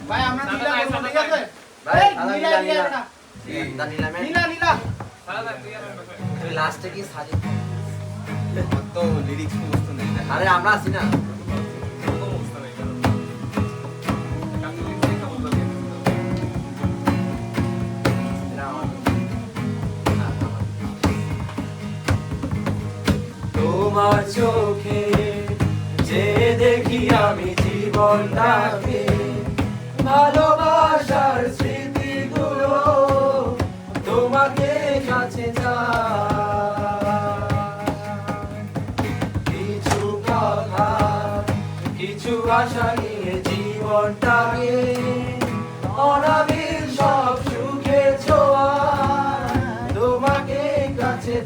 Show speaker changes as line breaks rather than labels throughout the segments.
ভাই আমরা নীলা করব ঠিক আছে ভাই নীলা নীলা নীলা
তুই লাস্টে কি সাজি
তো লিরিক্স মুখস্থ নেই
আরে আমরা আছি না
তোমার চোখে যে দেখি আমি জীবনটাকে ভালোবাসার স্মৃতিগুলো তোমাকে কাছে কিছু কথা কিছু আশা নিয়ে জীবনটাকে অনাবিল সব সুখে ছোঁয়া তোমাকে কাছে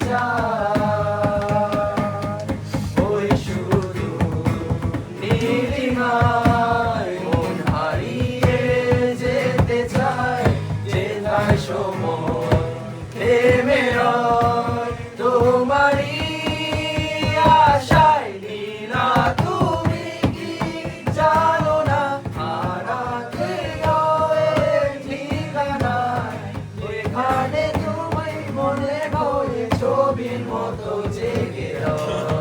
নীলিমায় মন হারিয়ে যেতে চায় যেথায় সময় থেমে রয় তোমারই আশায় নীলা তুমি কি জানো না হারাতে হয় ঠিকানায় এখানে তুমি মনে বয়ে ছবির মতো জেগে রয়